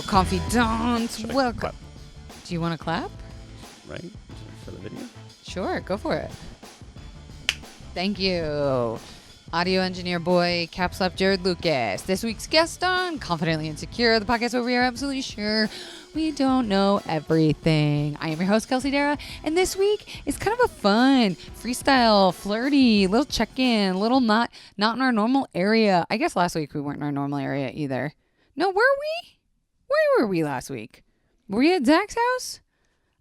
confidants. Should I Welcome. clap? Do you want to clap? Right? For the video? Sure, go for it. Thank you. Audio engineer boy, Kap Slap Jared Lucas. This week's guest on Confidently Insecure, the podcast where we are absolutely sure we don't know everything. I am your host, Kelsey Darragh, and this week is kind of a fun, freestyle, flirty, little check-in, little not in our normal area. I guess last week we weren't in our normal area either. No, were we? Where were we last week? Were we at Zach's house?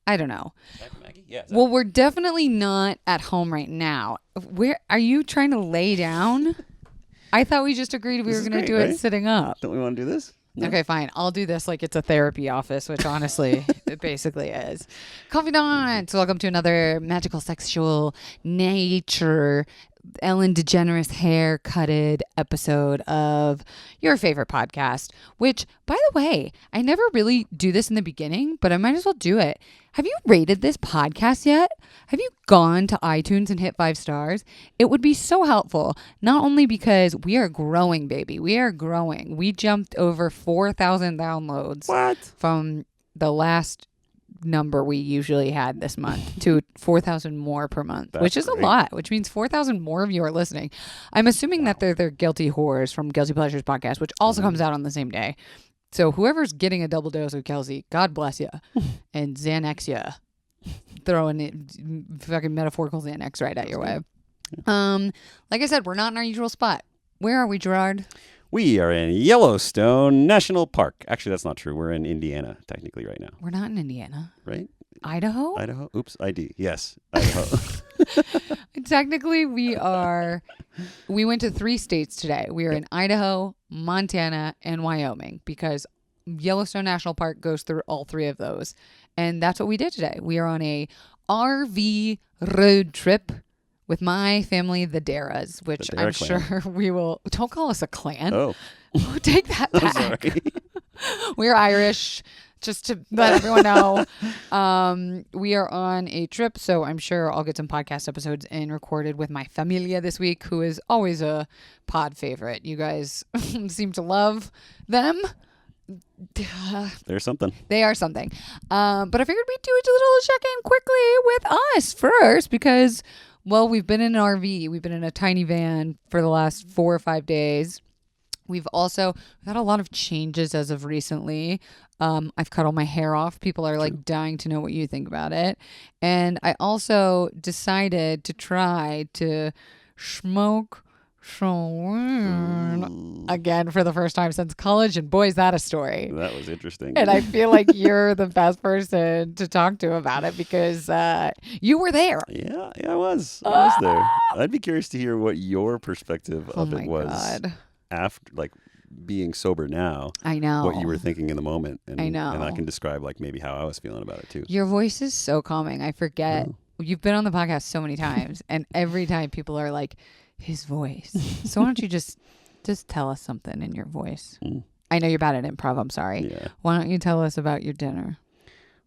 I don't know. Zach and Maggie? Yeah. Well, we're definitely not at home right now. Where are you trying to lay down? I thought we just agreed we were going to do it sitting up. Don't we want to do this? No? Okay, fine. I'll do this like it's a therapy office, which honestly it basically is. Confidants, welcome to another magical sexual nature Ellen DeGeneres hair-cutted episode of your favorite podcast, which, by the way, I never really do this in the beginning, but I might as well do it. Have you rated this podcast yet? Have you gone to iTunes and hit 5 stars? It would be so helpful, not only because we are growing, baby. We are growing. We jumped over 4,000 downloads from the last number we usually had this month to 4,000 more per month. That's which is great. A lot, which means 4,000 more of you are listening. I'm assuming that they're guilty whores from Guilty Pleasures podcast, which also comes out on the same day. So whoever's getting a double dose of Kelsey, God bless you, and Xanax you, throwing it, fucking metaphorical Xanax right at your way. Like I said, we're not in our usual spot. Where are we, Gerard? We are in Yellowstone National Park. Actually, that's not true. We're in Indiana, technically, right now. We're not in Indiana. Right? Idaho? Idaho? Oops, ID. Yes, Idaho. Technically, we went to 3 states today. We are in Idaho, Montana, and Wyoming because Yellowstone National Park goes through all 3 of those. And that's what we did today. We are on a RV road trip with my family, the Darraghs, which I'm sure we will. Don't call us a clan. Oh. Take that back. Sorry. We're Irish, just to let everyone know. We are on a trip, so I'm sure I'll get some podcast episodes in recorded with my familia this week, who is always a pod favorite. You guys seem to love them. There's something. They are something. But I figured we'd do a little check-in quickly with us first because, well, we've been in an RV. We've been in a tiny van for the last 4 or 5 days. We've had a lot of changes as of recently. I've cut all my hair off. People are like dying to know what you think about it. And I also decided to try to smoke again for the first time since college. And boy, is that a story. That was interesting. And I feel like you're the best person to talk to about it because you were there. Yeah, I was. I was there. I'd be curious to hear what your perspective of it was. God. After, like, being sober now. I know. What you were thinking in the moment. And, I know. And I can describe, like, maybe how I was feeling about it, too. Your voice is so calming. I forget. You've been on the podcast so many times, and every time people are like, his voice. So why don't you just tell us something in your voice? I know you're bad at improv. I'm sorry. Yeah. Why don't you tell us about your dinner?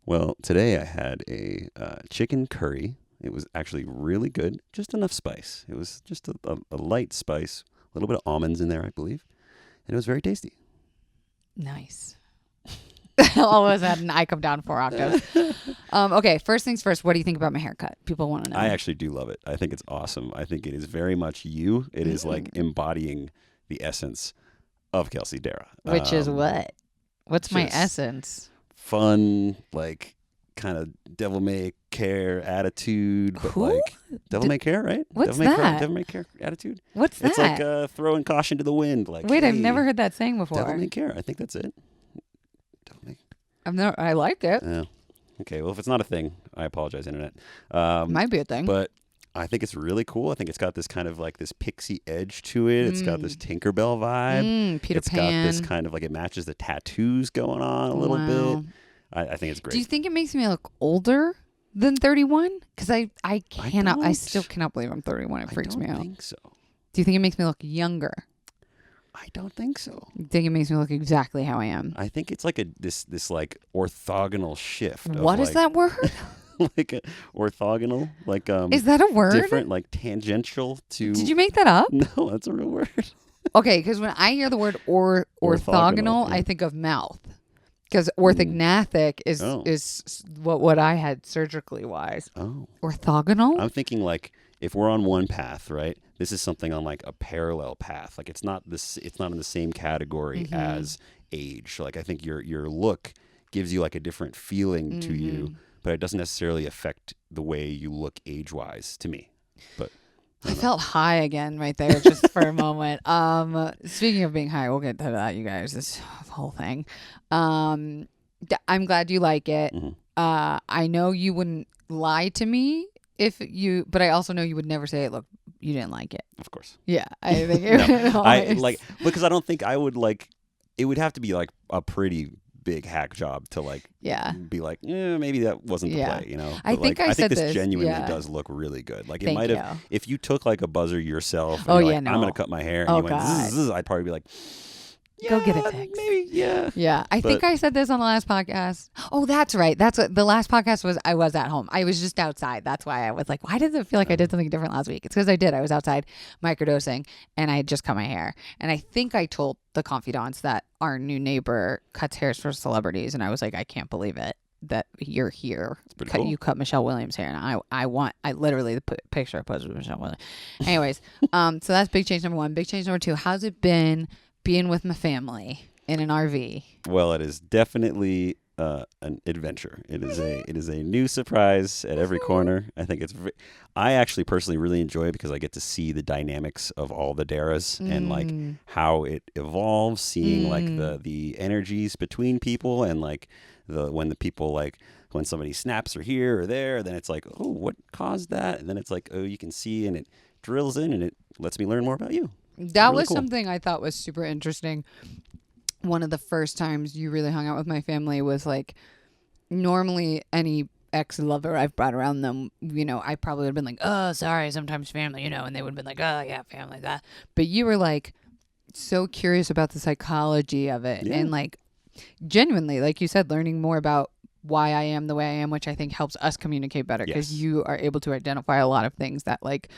Well, today I had a chicken curry. It was actually really good. Just enough spice. It was just a light spice. A little bit of almonds in there, I believe. And it was very tasty. Nice. All of a sudden, I come down 4 octaves. Okay, first things first, what do you think about my haircut? People want to know. I actually do love it. I think it's awesome. I think it is very much you. It is like embodying the essence of Kelsey Darragh. Which is what? What's my essence? Fun, like, kind of devil may care attitude. But like, devil may care, right? What's devil that? Devil may care attitude. What's that? It's like throwing caution to the wind. Like, wait, hey, I've never heard that saying before. Devil may care. I think that's it. I like it. Yeah. Okay. Well, if it's not a thing, I apologize, internet. Might be a thing. But I think it's really cool. I think it's got this kind of like this pixie edge to it. It's got this Tinkerbell vibe. Peter It's Pan. got this kind of like it matches the tattoos going on a little bit. I think it's great. Do you think it makes me look older than 31? Because I still cannot believe I'm 31. It freaks me out. I don't think so. Do you think it makes me look younger? I don't think so. You think it makes me look exactly how I am? I think it's like this like orthogonal shift. What is that word? Like a orthogonal, like is that a word? Different, like tangential to. Did you make that up? No, that's a real word. Okay, because when I hear the word orthogonal, yeah. I think of mouth. Because orthognathic is Oh. is what I had surgically wise. Oh. Orthogonal? I'm thinking like if we're on one path, right? This is something on like a parallel path. Like it's not this. It's not in the same category as age. Like I think your look gives you like a different feeling to you, but it doesn't necessarily affect the way you look age wise to me. But I felt high again right there just for a moment. Speaking of being high, we'll get to that, you guys. This whole thing. I'm glad you like it. I know you wouldn't lie to me but I also know you would never say, look, you didn't like it. of course, Yeah, I think it no, I like because I don't think I would like. It would have to be like a pretty big hack job to like be like maybe that wasn't the play, you know. I But, think like, I I said think this this, genuinely does look really good. Like it Thank might you. have if you took like a buzzer yourself and Oh, you're yeah, like, no. I'm gonna cut my hair and Oh, you went God. zzz, I'd probably be like, Go get it fixed. Maybe, yeah. Yeah, I think I said this on the last podcast. Oh, that's right. That's what the last podcast was. I was at home. I was just outside. That's why I was like, why does it feel like I did something different last week? It's because I did. I was outside microdosing and I had just cut my hair. And I think I told the confidants that our new neighbor cuts hairs for celebrities. And I was like, I can't believe it that you're here. Cool. You cut Michelle Williams' hair. And I literally, the picture I posted with Michelle Williams. Anyways, so that's big change number one. Big change number two. How's it been being with my family in an RV? Well, it is definitely an adventure. It is a new surprise at every corner. I think I actually personally really enjoy it because I get to see the dynamics of all the darrahs and like how it evolves, seeing like the energies between people and like when somebody snaps or here or there, then it's like, oh, what caused that? And then it's like, oh, you can see, and it drills in and it lets me learn more about you. That really was cool. something I thought was super interesting. One of the first times you really hung out with my family was like, normally any ex-lover I've brought around them, you know, I probably would have been like, oh, sorry, sometimes family, you know, and they would have been like, oh, yeah, family, that. But you were like so curious about the psychology of it and like genuinely, like you said, learning more about why I am the way I am, which I think helps us communicate better because you are able to identify a lot of things that like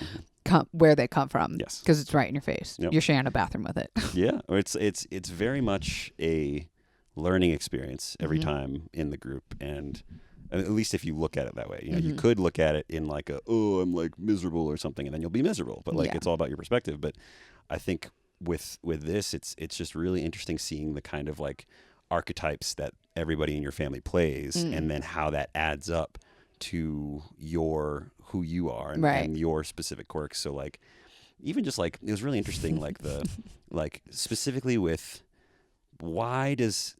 where they come from. Yes, because it's right in your face. Yep. You're sharing a bathroom with it. Yeah, it's very much a learning experience every time in the group, and at least if you look at it that way, you know, you could look at it in like I'm like miserable or something, and then you'll be miserable. But like it's all about your perspective. But I think with this, it's just really interesting seeing the kind of like archetypes that everybody in your family plays, and then how that adds up to who you are and your specific quirks. So like even just like it was really interesting like like specifically with why does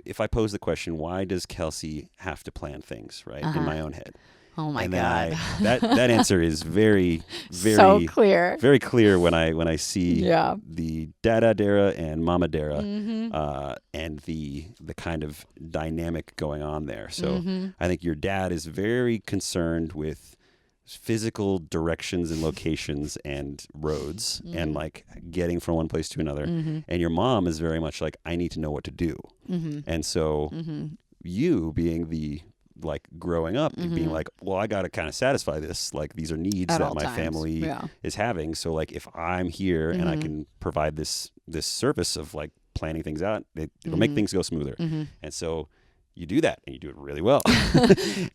if I pose the question, why does Kelsey have to plan things right in my own head? Oh my and God. that answer is very, very so clear. Very clear when I see the Dada Darragh and Mama Darragh and the kind of dynamic going on there. So I think your dad is very concerned with physical directions and locations and roads and like getting from one place to another. And your mom is very much like, I need to know what to do. And so you being the like growing up and being like, well, I got to kind of satisfy this. Like these are needs that my family is having. So like if I'm here and I can provide this service of like planning things out, it'll make things go smoother. And so you do that and you do it really well.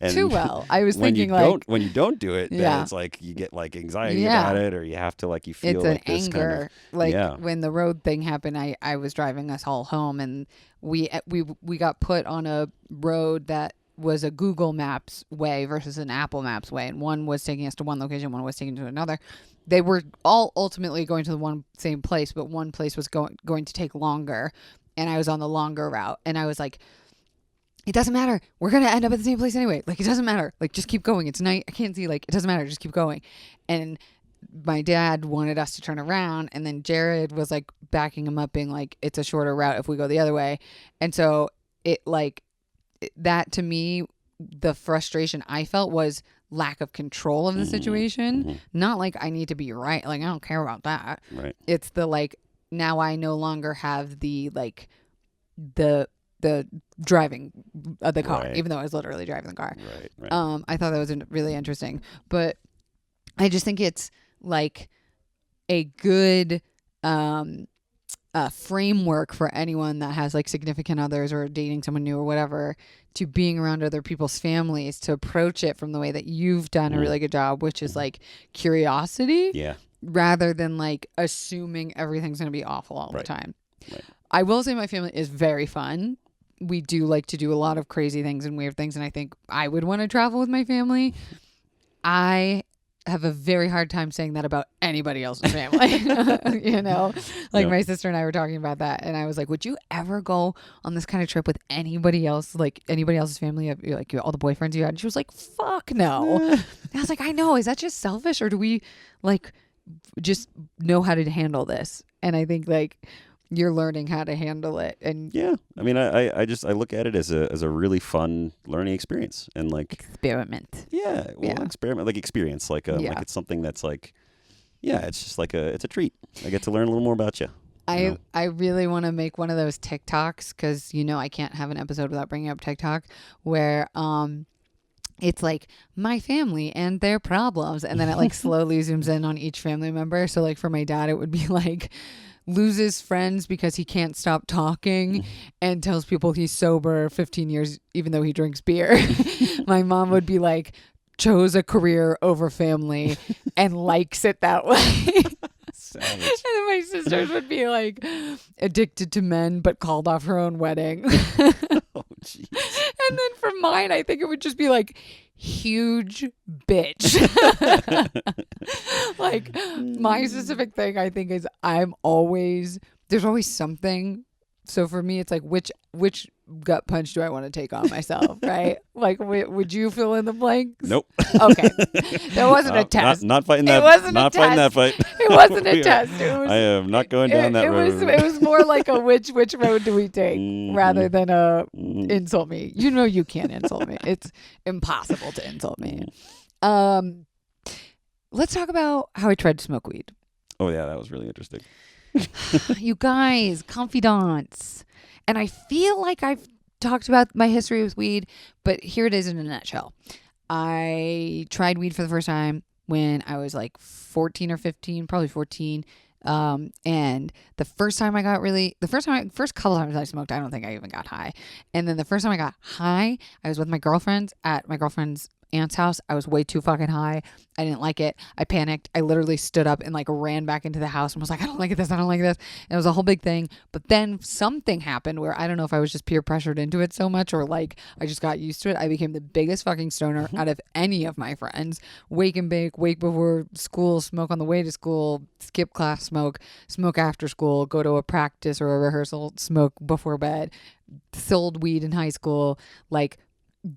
And too well. I was when thinking when you don't do it, then it's like you get like anxiety about it, or you have to like you feel it's like an this anger. kind of, when the road thing happened, I was driving us all home and we got put on a road that was a Google Maps way versus an Apple Maps way, and one was taking us to one location, one was taking us to another. They were all ultimately going to the same place, but one place was going to take longer, and I was on the longer route, and I was like, it doesn't matter. We're going to end up at the same place anyway. Like, it doesn't matter. Like, just keep going. It's night. I can't see. Like, it doesn't matter. Just keep going. And my dad wanted us to turn around. And then Jared was like backing him up being like, it's a shorter route if we go the other way. And so that to me, the frustration I felt was lack of control of the situation. Not like I need to be right. Like, I don't care about that. Right. It's the like, now I no longer have the like the driving of the car, even though I was literally driving the car. Right. I thought that was really interesting, but I just think it's like a good framework for anyone that has like significant others or dating someone new or whatever, to being around other people's families, to approach it from the way that you've done a really good job, which is like curiosity. Yeah. Rather than like assuming everything's going to be awful all the time. Right. I will say my family is very fun. We do like to do a lot of crazy things and weird things. And I think I would want to travel with my family. I have a very hard time saying that about anybody else's family. You know, like my sister and I were talking about that. And I was like, would you ever go on this kind of trip with anybody else, like anybody else's family, like all the boyfriends you had? And she was like, fuck no. And I was like, I know. Is that just selfish, or do we like just know how to handle this? And I think like you're learning how to handle it. And yeah, I mean, I look at it as a really fun learning experience and like experiment. Yeah, well, experiment, like experience, like like it's something that's like, yeah, it's just like it's a treat. I get to learn a little more about you. I really want to make one of those TikToks, because I can't have an episode without bringing up TikTok, where it's like my family and their problems, and then it like slowly zooms in on each family member. So like for my dad, it would be like loses friends because he can't stop talking and tells people he's sober 15 years even though he drinks beer. My mom would be like, chose a career over family and likes it that way. Savage. And then my sisters would be like addicted to men but called off her own wedding. Oh, jeez. And then for mine, I think it would just be like huge bitch. Like my specific thing, I think, is there's always something. So for me, it's like which gut punch do I want to take on myself, right? Like, would you fill in the blanks? Nope. Okay, there wasn't a test. Not fighting that. It wasn't not a fighting test. that fight. It wasn't a test. It was, I am not going down that road. It was more like a which road do we take, rather than a insult me. You can't insult me. It's impossible to insult me. Let's talk about how I tried to smoke weed. Oh yeah, that was really interesting. You guys, confidants. And I feel like I've talked about my history with weed, but here it is in a nutshell. I tried weed for the first time when I was like 14 or 15, probably 14. And the first couple times I smoked, I don't think I even got high. And then the first time I got high, I was with my girlfriends at my girlfriend's aunt's house. I was way too fucking high. I didn't like it. I panicked. I literally stood up and like ran back into the house and was like, I don't like this. I don't like this. And it was a whole big thing. But then something happened where I don't know if I was just peer pressured into it so much, or like I just got used to it. I became the biggest fucking stoner out of any of my friends. Wake and bake, wake before school, smoke on the way to school, skip class, smoke after school, go to a practice or a rehearsal, smoke before bed, sold weed in high school, like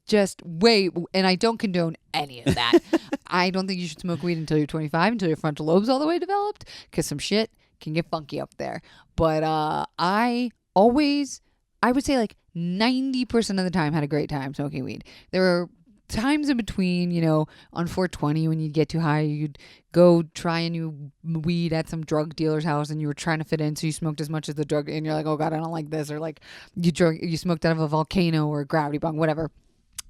just wait. And I don't condone any of that. I don't think you should smoke weed until you're 25, until your frontal lobe's all the way developed, because some shit can get funky up there. But I would say like 90% of the time had a great time smoking weed. There were times in between, on 420 when you'd get too high, you'd go try a new weed at some drug dealer's house and you were trying to fit in, so you smoked as much as the drug, and you're like, oh god, I don't like this. Or like you smoked out of a volcano or a gravity bong, whatever.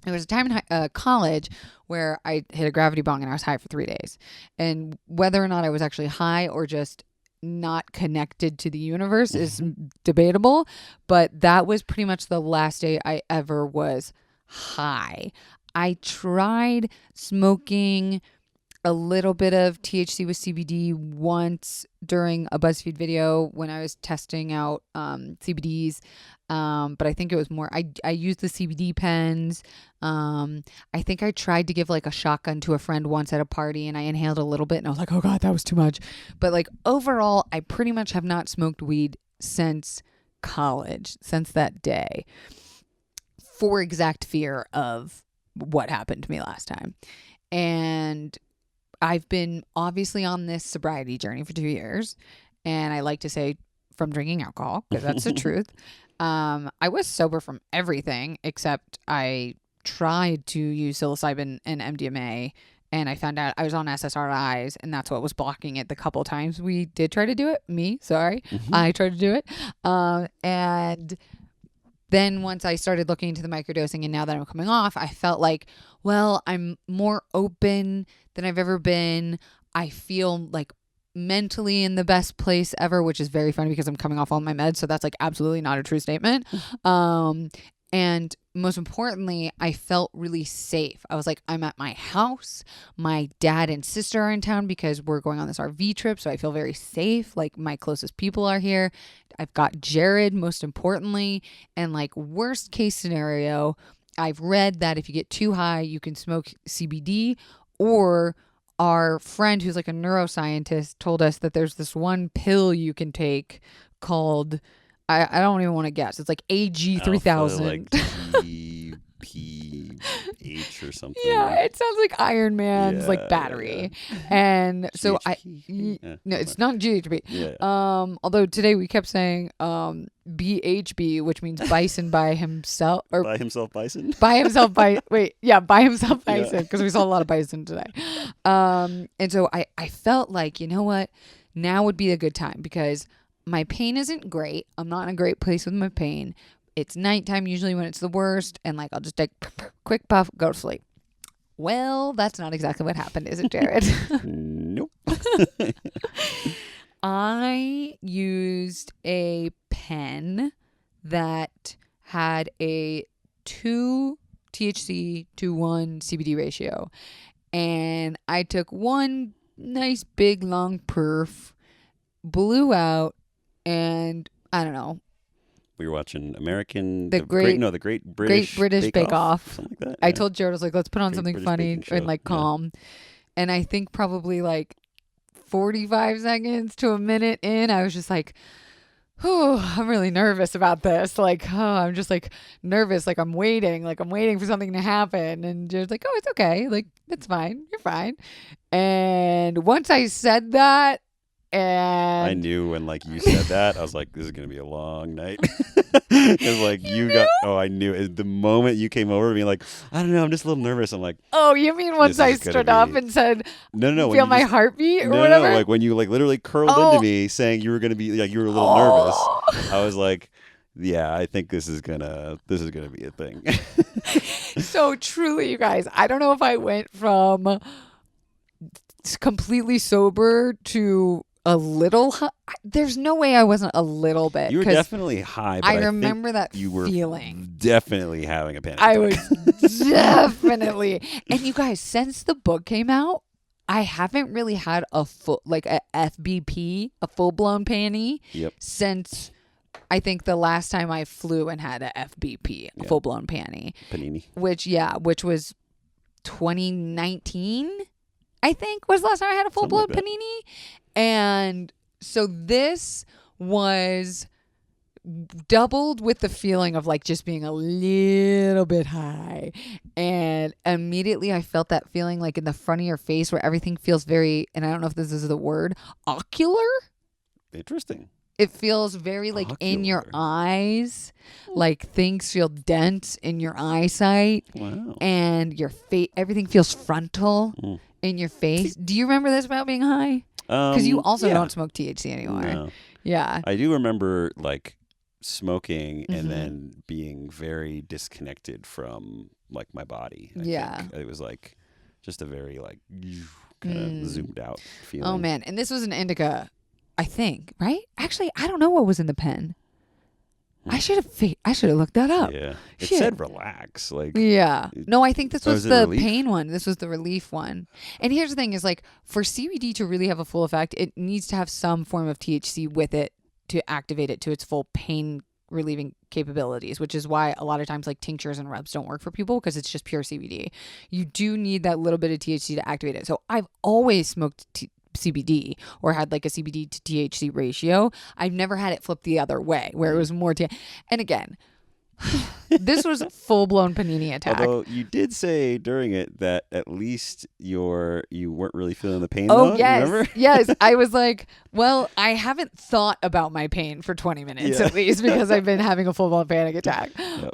There was a time in college where I hit a gravity bong and I was high for 3 days. And whether or not I was actually high or just not connected to the universe is debatable. But that was pretty much the last day I ever was high. I tried smoking a little bit of THC with CBD once during a BuzzFeed video when I was testing out CBDs. But I think it was more, I used the CBD pens. I think I tried to give like a shotgun to a friend once at a party, and I inhaled a little bit and I was like, oh god, that was too much. But like overall, I pretty much have not smoked weed since college, since that day, for exact fear of what happened to me last time. And I've been obviously on this sobriety journey for 2 years, and I like to say from drinking alcohol, because that's the truth. I was sober from everything except I tried to use psilocybin and MDMA, and I found out I was on SSRIs, and that's what was blocking it the couple times we did try to do it. I tried to do it. And then once I started looking into the microdosing, and now that I'm coming off, I felt like, well, I'm more open than I've ever been. I feel like mentally in the best place ever, which is very funny because I'm coming off all my meds. So that's like absolutely not a true statement. And most importantly, I felt really safe. I was like, I'm at my house. My dad and sister are in town because we're going on this RV trip. So I feel very safe. Like my closest people are here. I've got Jared, most importantly. And like worst case scenario, I've read that if you get too high, you can smoke CBD, or our friend who's like a neuroscientist told us that there's this one pill you can take called, I don't even want to guess. It's like AG3000. Like GPH or something. Yeah, it sounds like Iron Man's like battery. Yeah. And so GHB? no, it's not GHB. Yeah. Although today we kept saying BHB, which means bison by himself, or By himself bison? by himself by by himself bison, because we saw a lot of bison today. And so I felt like, you know what, now would be a good time because my pain isn't great. I'm not in a great place with my pain. It's nighttime usually when it's the worst, and like I'll just take quick puff, go to sleep. Well, that's not exactly what happened, is it, Jared? Nope. I used a pen that had a 2 THC to 1 CBD ratio. And I took one nice big long perf, blew out, and I don't know. We were watching the Great British Bake Off. Something like that. I told Jared, I was like, let's put on Great something British funny Baking Show. and like calm. And I think probably like 45 seconds to a minute in, I was just like, oh, I'm really nervous about this. Like, I'm just like nervous. Like I'm waiting for something to happen. And Jared's like, oh, it's okay. Like, it's fine. You're fine. And once I said that, and I knew when like you said that, I was like, this is gonna be a long night. Because like I knew it. The moment you came over being like, I don't know, I'm just a little nervous. I'm like, oh, you mean once I stood up and said, no, feel my heartbeat or whatever? No, like when you like literally curled into me saying you were gonna be like, you were a little nervous. I was like, yeah, I think this is gonna be a thing. So truly, you guys, I don't know if I went from completely sober to a little high. There's no way I wasn't a little bit. You were definitely high. But I remember that you were feeling. Definitely having a panic I attack. was definitely. And you guys, since the book came out, I haven't really had a FBP, a full blown panty. Yep. Since I think the last time I flew and had a FBP, a full blown panty. Panini. Which was 2019. I think was the last time I had a full blown panini. And so this was doubled with the feeling of like just being a little bit high. And immediately I felt that feeling like in the front of your face where everything feels very, and I don't know if this is the word, ocular. Interesting. It feels very like in your eyes, like things feel dense in your eyesight. Wow. And your face, everything feels frontal in your face. Do you remember this about being high? Because you also don't smoke THC anymore. No. Yeah. I do remember like smoking and then being very disconnected from like my body. I think it was like just a very like kind of zoomed out feeling. Oh man. And this was an indica, I think, right? Actually, I don't know what was in the pen. I should have looked that up. Yeah. It said relax. Like no, I think this was the relief? pain one. This was the relief one. And here's the thing is like for CBD to really have a full effect, it needs to have some form of THC with it to activate it to its full pain relieving capabilities, which is why a lot of times like tinctures and rubs don't work for people because it's just pure CBD. You do need that little bit of THC to activate it. So I've always smoked CBD or had like a CBD to THC ratio. I've never had it flip the other way where it was more and again, this was full blown panini attack. Although you did say during it that at least you weren't really feeling the pain. Oh though, yes, remember? Yes. I was like, well, I haven't thought about my pain for 20 minutes at least because I've been having a full blown panic attack. Yep,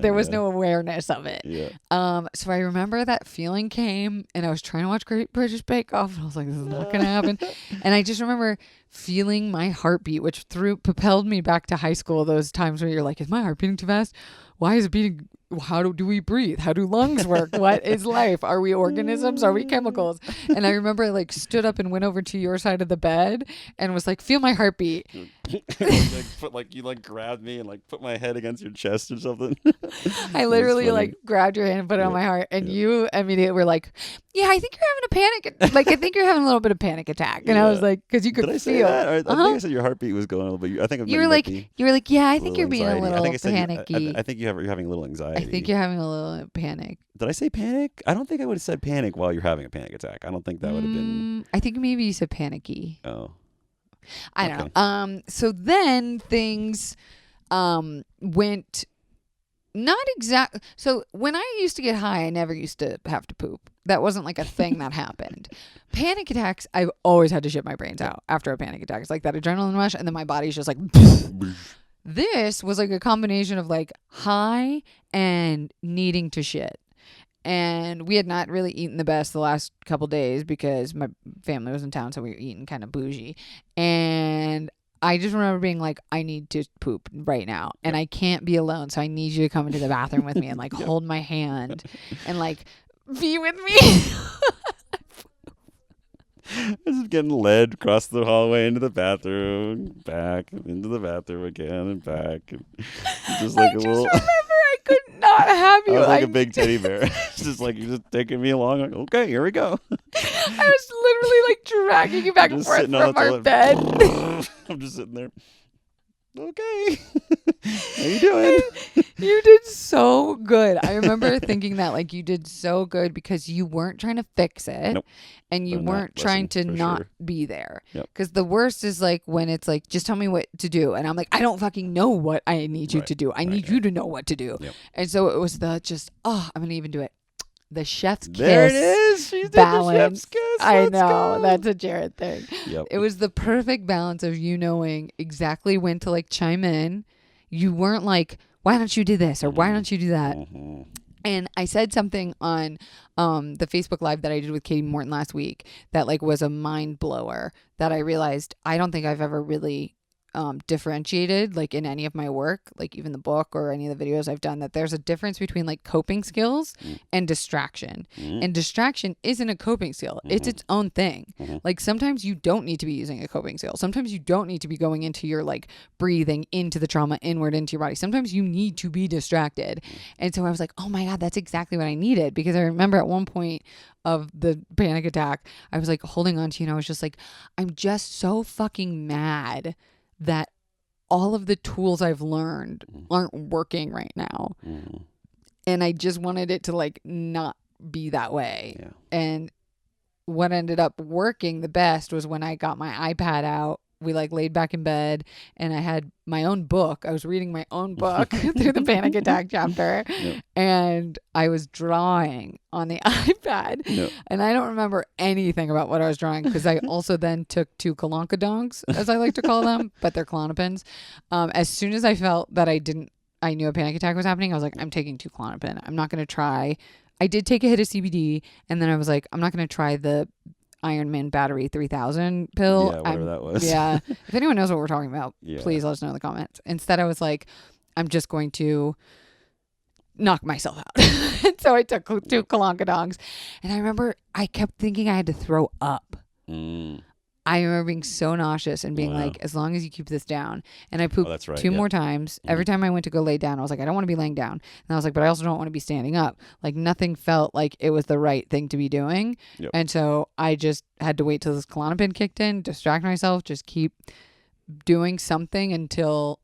there was no awareness of it. Yeah. So I remember that feeling came, and I was trying to watch Great British Bake Off, and I was like, this is not gonna happen. And I just remember feeling my heartbeat, which propelled me back to high school. Those times where you're like, is my heart beating too fast? Why is it beating how do we breathe? How do lungs work? What is life? Are we organisms? Are we chemicals? And I remember I like stood up and went over to your side of the bed and was like, feel my heartbeat. You grabbed me and like put my head against your chest or something. I literally like grabbed your hand and put it on my heart, and you immediately were like, yeah, I think you're having a panic. Like, I think you're having a little bit of panic attack. And I was like, because you could Did I feel. say that? I think I said your heartbeat was going a little bit. I think you were like, yeah, I think you're being a little panicky. I think you're having a little anxiety. I think you're having a little panic. Did I say panic? I don't think I would have said panic while you're having a panic attack. I don't think that would have been. I think maybe you said panicky. Oh. I don't know. So then things went not exact. So when I used to get high, I never used to have to poop. That wasn't like a thing that happened. Panic attacks, I've always had to shit my brains out after a panic attack. It's like that adrenaline rush, and then my body's just like. This was like a combination of like high and needing to shit. And we had not really eaten the best the last couple days because my family was in town, so we were eating kind of bougie. And I just remember being like, I need to poop right now, and I can't be alone, so I need you to come into the bathroom with me and like hold my hand and like be with me. I was just getting led across the hallway into the bathroom, back into the bathroom again, and back. And just like remember I could not have you. I was like a big teddy bear. It's just like, you're just taking me along. Like, okay, here we go. I was literally like dragging you back and forth from our bed. I'm just sitting there. Okay. How you doing? You did so good. I remember thinking that like you did so good because you weren't trying to fix it. Nope. And you weren't trying to not be there. Because the worst is like when it's like, just tell me what to do. And I'm like, I don't fucking know what I need you to do. I need you to know what to do. Yep. And so it was I'm going to even do it. The chef's kiss. There it is. She's balance. The chef's kiss. I know. That's a Jared thing. Yep. It was the perfect balance of you knowing exactly when to like chime in. You weren't like, why don't you do this? Or why don't you do that? Mm-hmm. And I said something on the Facebook Live that I did with Katie Morton last week that like was a mind blower that I realized I don't think I've ever really differentiated like in any of my work, like even the book or any of the videos I've done, that there's a difference between like coping skills and distraction. And distraction isn't a coping skill. It's its own thing. Like sometimes you don't need to be using a coping skill. Sometimes you don't need to be going into your like breathing into the trauma inward into your body. Sometimes you need to be distracted. And so I was like, oh my God, that's exactly what I needed. Because I remember at one point of the panic attack, I was like holding on to you and I was just like, I'm just so fucking mad that all of the tools I've learned aren't working right now. And I just wanted it to like not be that way. Yeah. And what ended up working the best was when I got my iPad out, we like laid back in bed and I had my own book. I was reading my own book through the panic attack chapter. Yep. And I was drawing on the iPad. Yep. And I don't remember anything about what I was drawing because I also then took 2 kolonkadonks, as I like to call them, but they're Klonopins. As soon as I felt that I knew a panic attack was happening, I was like, I'm taking 2 Klonopin. I'm not going to try. I did take a hit of CBD and then I was like, I'm not going to try the Ironman battery 3000 pill. Yeah, whatever that was. Yeah. If anyone knows what we're talking about, please let us know in the comments. Instead, I was like, I'm just going to knock myself out. And so I took 2 kolonkadonks. And I remember I kept thinking I had to throw up. I remember being so nauseous and being like, as long as you keep this down. And I pooped 2 more times. Every time I went to go lay down, I was like, I don't want to be laying down. And I was like, but I also don't want to be standing up. Like nothing felt like it was the right thing to be doing. Yep. And so I just had to wait till this Klonopin kicked in, distract myself, just keep doing something until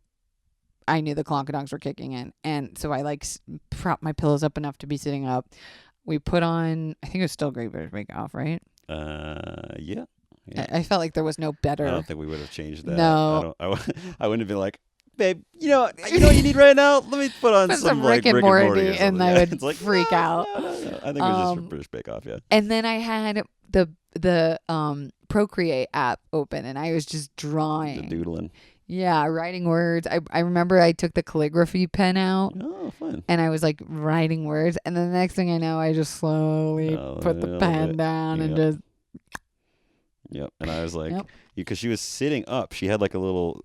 I knew the Klonkadonks were kicking in. And so I like propped my pillows up enough to be sitting up. We put on, I think it was still Great British Bake Off, right? Yeah. Yeah. I felt like there was no better. I don't think we would have changed that. No. I wouldn't have been like, babe, you know what you need right now? Let me put on some Rick and Morty and I would like, freak out. No. I think it was just for British Bake Off, yeah. And then I had the Procreate app open and I was just drawing. The doodling. Yeah, writing words. I remember I took the calligraphy pen out. Oh, fun. And I was like writing words. And then the next thing I know, I just slowly put the pen down and just... Yep. And I was like, Yep. because she was sitting up. She had like a little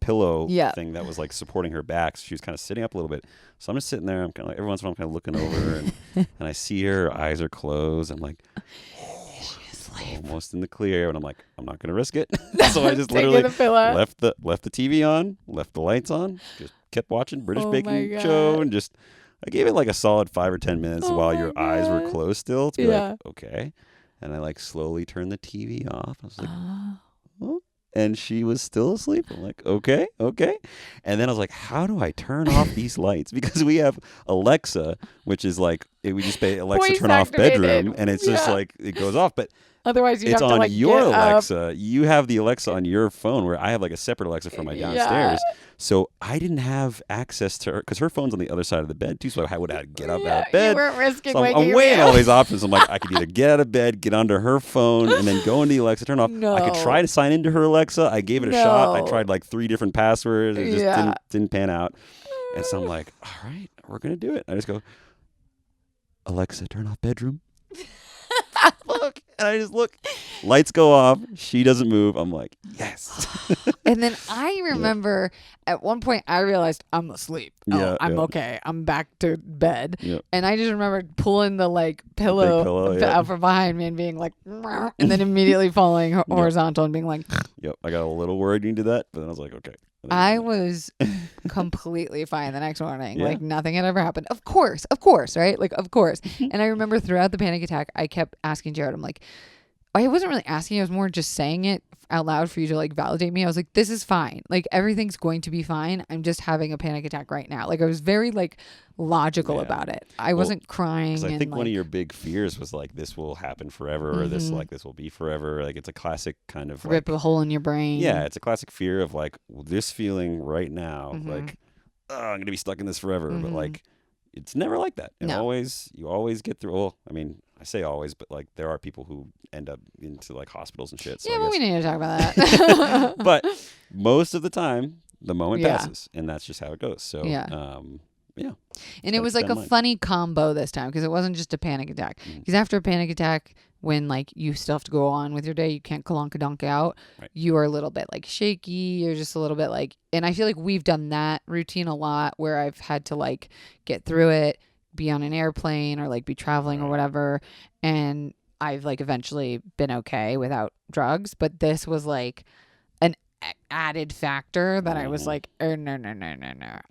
pillow Yeah. thing that was like supporting her back. So she was kind of sitting up a little bit. So I'm just sitting there. I'm kind of like, every once in a while, I'm kind of looking over and I see her eyes are closed. I'm like, almost in the clear. And I'm like, I'm not going to risk it. So I just literally left the TV on, left the lights on, just kept watching British baking show and just, I gave it like a solid 5 or 10 minutes while your eyes were closed still to be like, okay. And I like slowly turned the TV off. I was like, oh. And she was still asleep. I'm like, okay. And then I was like, how do I turn off these lights? Because we have Alexa, which is like, we just say Alexa Voice turn off activated. bedroom. And it's just like, it goes off. But otherwise you it's have to on like your get Alexa. up. You have the Alexa on your phone where I have like a separate Alexa for my downstairs. So I didn't have access to her because her phone's on the other side of the bed too. So I would have to get up out of bed. You weren't risking so I'm waking weighing me all up. these options. I'm like, I could either get out of bed, get onto her phone, and then go into the Alexa, turn off. No. I could try to sign into her Alexa. I gave it a shot. I tried like 3 different passwords. It just didn't pan out. And so I'm like, all right, we're gonna do it. I just go, Alexa, turn off bedroom. Look, and I just look. Lights go off. She doesn't move. I'm like, yes. And then I remember at one point I realized I'm asleep. I'm okay. I'm back to bed. Yep. And I just remember pulling the like pillow out from behind me and being like, and then immediately falling horizontal and being like, yep. I got a little worried when you did that, but then I was like, okay. I was completely fine the next morning. Yeah. Like nothing had ever happened. Of course, right? Like, of course. And I remember throughout the panic attack, I kept asking Jared, I'm like, I wasn't really asking, I was more just saying it out loud for you to like validate me. I was like, this is fine. Like everything's going to be fine. I'm just having a panic attack right now. Like I was very like logical about it. I wasn't crying. Because I think one of your big fears was like, this will happen forever or this will be forever. Like it's a classic kind of rip a hole in your brain. Yeah. It's a classic fear of like this feeling right now, like, oh, I'm going to be stuck in this forever. But like, it's never like that. And you always get through. Well, I mean, I say always, but like there are people who end up into like hospitals and shit. So yeah, but we need to talk about that. But most of the time, the moment passes, and that's just how it goes. So And it was like a funny combo this time because it wasn't just a panic attack. Because after a panic attack, when like you still have to go on with your day, you can't kalonka-donk out. Right. You are a little bit like shaky. You're just a little bit like, and I feel like we've done that routine a lot where I've had to like get through it, be on an airplane or like be traveling or whatever. And I've like eventually been okay without drugs. But this was like an added factor that I was like, oh, no.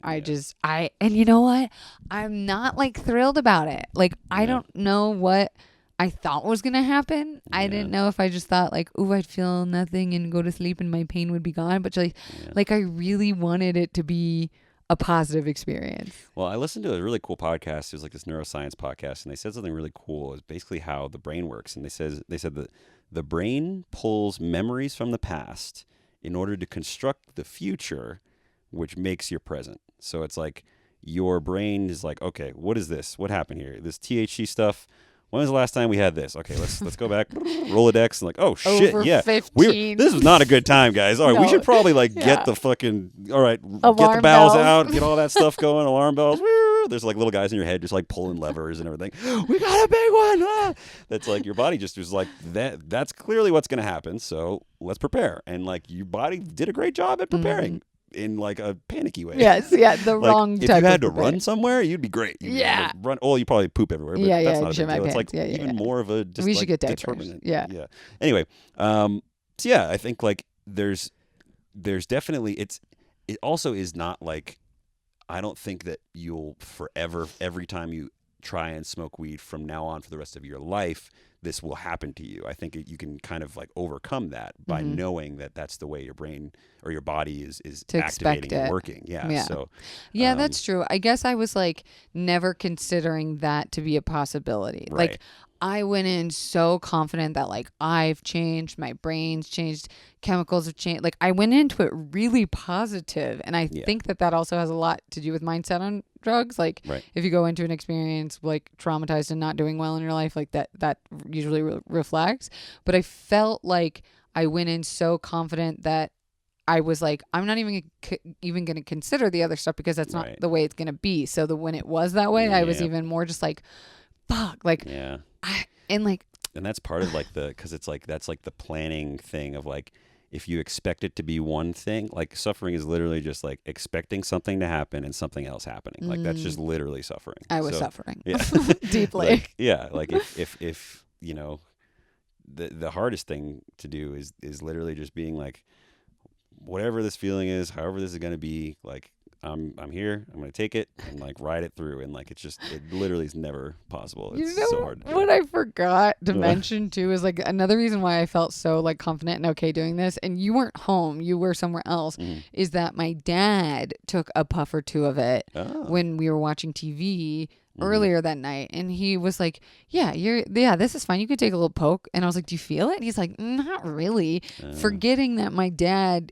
And you know what? I'm not like thrilled about it. Like, I don't know what I thought was going to happen. I didn't know if I just thought like, ooh, I'd feel nothing and go to sleep and my pain would be gone. But like I really wanted it to be a positive experience. Well, I listened to a really cool podcast. It was like this neuroscience podcast, and they said something really cool. It's basically how the brain works. And they said that the brain pulls memories from the past in order to construct the future, which makes your present. So it's like your brain is like, okay, what is this? What happened here? This THC stuff. When was the last time we had this? Okay, let's go back. Rolodex and like, oh shit, Over yeah. 15. This was not a good time, guys. All right, we should probably like get the fucking get the bells out, get all that stuff going, alarm bells. Woo! There's like little guys in your head just like pulling levers and everything. We got a big one. Ah! That's like your body just was like that's clearly what's gonna happen. So let's prepare. And like your body did a great job at preparing. In like a panicky way. Yes, the like, wrong type. If you had to run somewhere, you'd be great. You'd run. Oh, you probably poop everywhere. But that's not a big deal. It's like even more of a just we like should get diapers. determinant. Yeah. Anyway, so yeah, I think like there's definitely it also is not like I don't think that you'll forever every time you try and smoke weed from now on for the rest of your life, this will happen to you. I think you can kind of like overcome that by knowing that that's the way your brain or your body is activating and working. Yeah. So that's true. I guess I was like never considering that to be a possibility. Right. Like I went in so confident that like I've changed, my brain's changed, chemicals have changed. Like I went into it really positive, and I think that also has a lot to do with mindset on drugs. Like if you go into an experience like traumatized and not doing well in your life, like that usually reflects. But I felt like I went in so confident that I was like, I'm not even going to consider the other stuff because that's not the way it's going to be. So when it was that way, I was even more just like, fuck, like, and like, and that's part of like because it's like that's like the planning thing of like if you expect it to be one thing, like suffering is literally just like expecting something to happen and something else happening. Like that's just literally suffering. I was suffering. Yeah. Deeply. Like, yeah. Like if you know, the hardest thing to do is literally just being like, whatever this feeling is, however this is going to be, like, I'm here. I'm going to take it and like ride it through. And like, it literally is never possible. It's so hard to do. What I forgot to mention too is like another reason why I felt so like confident and okay doing this, and you weren't home, you were somewhere else, is that my dad took a puff or two of it when we were watching TV earlier that night, and he was like, yeah, this is fine, you could take a little poke. And I was like, do you feel it? And he's like, not really, forgetting that my dad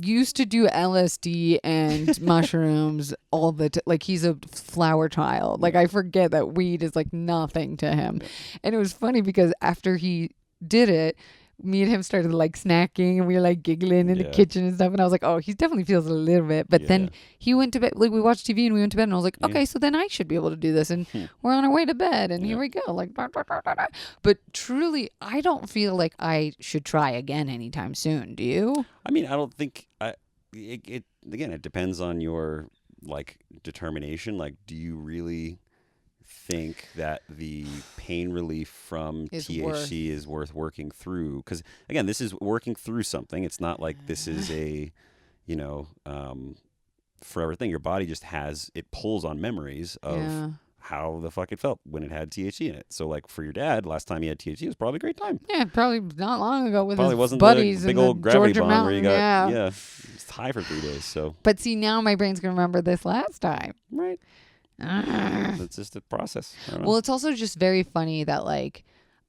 used to do LSD and mushrooms all the like he's a flower child. Like I forget that weed is like nothing to him. And it was funny because after he did it, me and him started like snacking and we were like giggling in the kitchen and stuff, and I was like, oh, he definitely feels a little bit. But then he went to bed, like we watched TV and we went to bed, and I was like, okay, so then I should be able to do this, and we're on our way to bed, and here we go, like but truly I don't feel like I should try again anytime soon. Do you? I mean, I don't think it again, it depends on your like determination. Like, do you really think that the pain relief from THC is worth working through? Because again, this is working through something. It's not like this is a forever thing. Your body just it pulls on memories of how the fuck it felt when it had THC in it. So like for your dad, last time he had THC, it was probably a great time. Yeah, probably not long ago with probably his wasn't buddies the big in old the gravity Georgia bomb mountain. where you got it's high for 3 days. So but see, now my brain's gonna remember this last time. Right. It's just a process. Well, it's also just very funny that like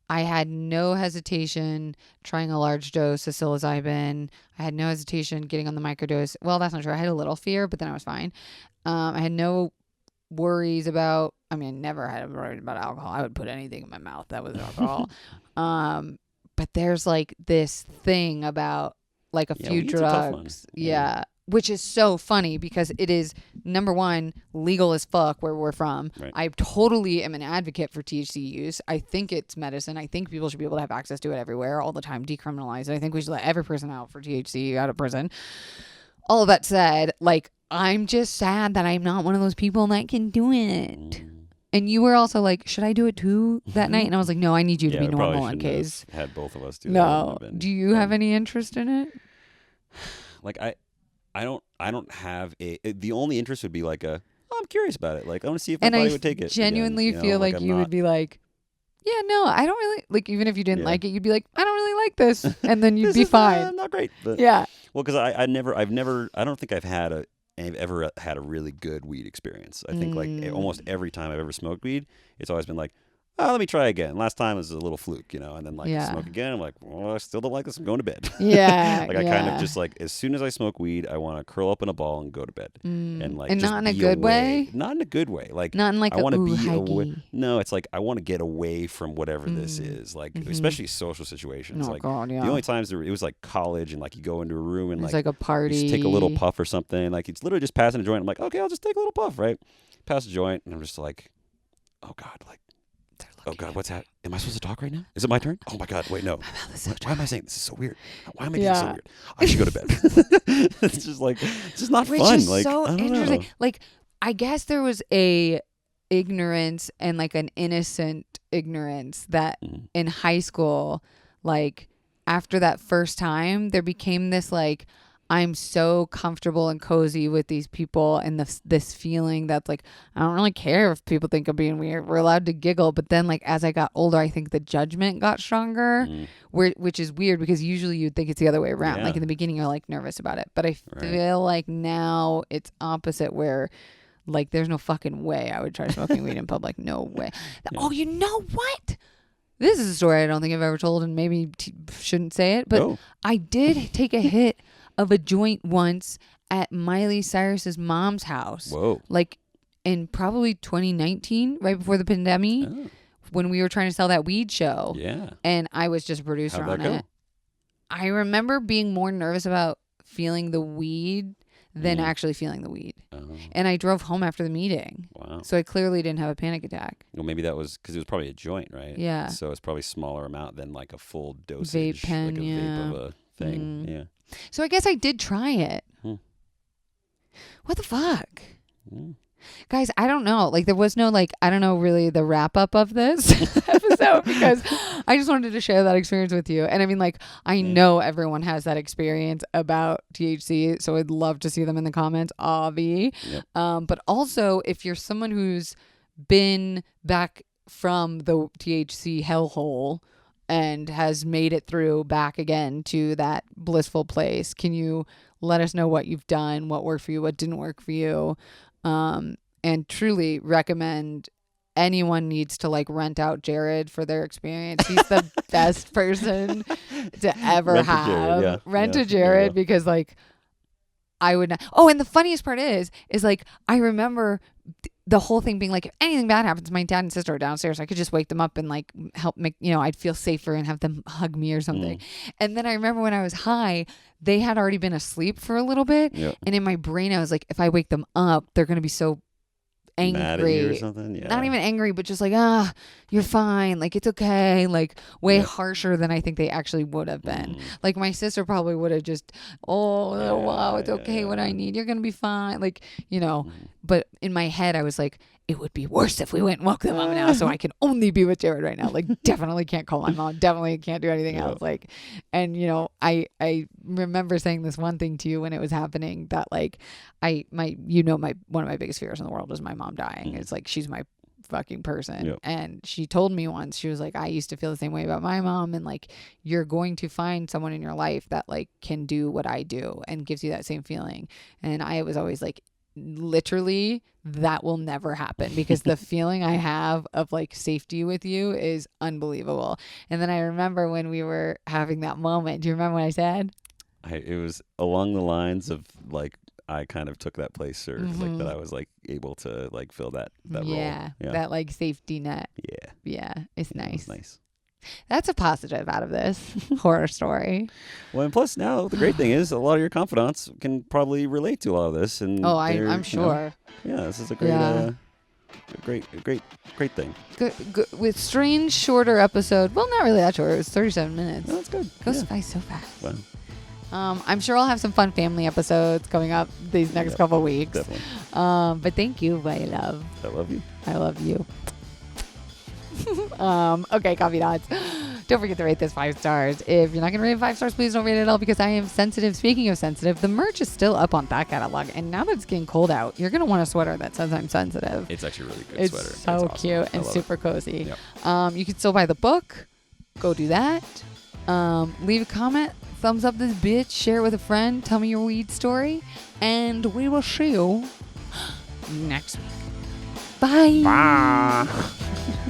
I had no hesitation trying a large dose of psilocybin. I had no hesitation getting on the microdose. Well, that's not true. I had a little fear, but then I was fine. I had no worries about, I never had a worry about alcohol. I would put anything in my mouth that was alcohol. But there's like this thing about like a few drugs. Yeah. Which is so funny because it is, number one, legal as fuck where we're from. Right. I totally am an advocate for THC use. I think it's medicine. I think people should be able to have access to it everywhere all the time, decriminalize it. I think we should let every person out for THC out of prison. All of that said, like, I'm just sad that I'm not one of those people that can do it. And you were also like, should I do it too that night? And I was like, no, I need you to be normal in case. Had both of us do that. No. Do you have any interest in it? Like, I don't have the only interest would be like I'm curious about it. Like, I want to see if my body would take it. Genuinely feel like you would be like, yeah, no, I don't really, like, even if you didn't like it, you'd be like, I don't really like this. And then you'd be fine. Not great. But, yeah. Well, because I don't think I've ever had a really good weed experience. I think like almost every time I've ever smoked weed, it's always been like, oh, let me try again. Last time it was a little fluke, and then like smoke again. I'm like, well, I still don't like this. I'm going to bed. Yeah. Like I kind of just like, as soon as I smoke weed, I want to curl up in a ball and go to bed. And like, and just not in a good way. Not in a good way. Like, not in like I want to be away. No, it's like I want to get away from whatever this is. Like, especially social situations. Oh, like God, yeah. the only times it was like college, and like you go into a room and it's like a party. You just take a little puff or something. Like it's literally just passing a joint. I'm like, okay, I'll just take a little puff, right? Pass a joint, and I'm just like, oh God, like. Oh God, what's that? Am I supposed to talk right now? Is it my turn? Oh my God, wait, no. Why am I saying this is so weird? Why am I being so weird? I should go to bed. It's just like, it's just not Which fun. Is like, so I don't interesting. know. Like, I guess there was a ignorance and like an innocent ignorance that in high school, like after that first time, there became this like, I'm so comfortable and cozy with these people, and this feeling that's like, I don't really care if people think I'm being weird. We're allowed to giggle. But then like as I got older, I think the judgment got stronger, which is weird because usually you'd think it's the other way around. Yeah. Like in the beginning, you're like nervous about it. But I feel like now it's opposite where like there's no fucking way I would try smoking weed in public. No way. Yeah. Oh, you know what? This is a story I don't think I've ever told, and maybe shouldn't say it. But I did take a hit of a joint once at Miley Cyrus's mom's house. Whoa. Like in probably 2019, right before the pandemic, when we were trying to sell that weed show. Yeah. And I was just a producer How'd on that go? it. I remember being more nervous about feeling the weed than actually feeling the weed. Oh. And I drove home after the meeting. Wow. So I clearly didn't have a panic attack. Well, maybe that was because it was probably a joint, right? Yeah. So it's probably smaller amount than like a full dosage, Vape pen, like a yeah. vape of a thing. Yeah. So I guess I did try it. What the fuck? Guys, I don't know. Like, there was no, like, I don't know really the wrap up of this episode because I just wanted to share that experience with you. And I mean, like, I know everyone has that experience about THC, so I'd love to see them in the comments, Avi. Yep. But also, if you're someone who's been back from the THC hellhole and has made it through back again to that blissful place, can you let us know what you've done, what worked for you, what didn't work for you? And truly recommend anyone needs to like rent out Jared for their experience. He's the best person to ever rent a Jared because like I would not. Oh, and the funniest part is like I remember the whole thing being like, if anything bad happens, my dad and sister are downstairs. I could just wake them up and like help make, I'd feel safer and have them hug me or something. And then I remember when I was high, they had already been asleep for a little bit. Yep. And in my brain, I was like, if I wake them up, they're going to be so angry. Mad at you or something? Yeah. Not even angry, but just like, you're fine. Like, it's okay. Like, way harsher than I think they actually would have been. Like, my sister probably would have just, wow, it's okay what I need. You're going to be fine. Like, but in my head, I was like, it would be worse if we went and woke them up now. So I can only be with Jared right now. Like, definitely can't call my mom. Definitely can't do anything else. Like, and I remember saying this one thing to you when it was happening that like, one of my biggest fears in the world is my mom dying. It's like, she's my fucking person. Yep. And she told me once, she was like, I used to feel the same way about my mom. And like, you're going to find someone in your life that like can do what I do and gives you that same feeling. And I was always like, literally that will never happen because the feeling I have of like safety with you is unbelievable. And then I remember when we were having that moment, do you remember what I said? It was along the lines of like, I kind of took that place or like that I was like able to like fill that role. Yeah. That like safety net. Yeah. It's nice. It was nice. That's a positive out of this horror story. Well, and plus now the great thing is a lot of your confidants can probably relate to a lot of this. And I'm sure. This is a great, great thing. Good. With strange shorter episode. Well, not really that short. It was 37 minutes. No, that's good. Goes by so fast. Wow. I'm sure I'll have some fun family episodes coming up these next couple weeks. Definitely. But thank you, my love. I love you. I love you. Okay, coffee dots. Don't forget to rate this 5 stars. If you're not going to rate it 5 stars, please don't rate it at all because I am sensitive. Speaking of sensitive, the merch is still up on Back Catalog. And now that it's getting cold out, you're going to want a sweater that says I'm sensitive. It's actually a really good it's sweater. So it's awesome. cute and super cozy. Yep. You can still buy the book. Go do that. Leave a comment. Thumbs up this bitch. Share it with a friend. Tell me your weed story. And we will see you next week. Bye. Bye.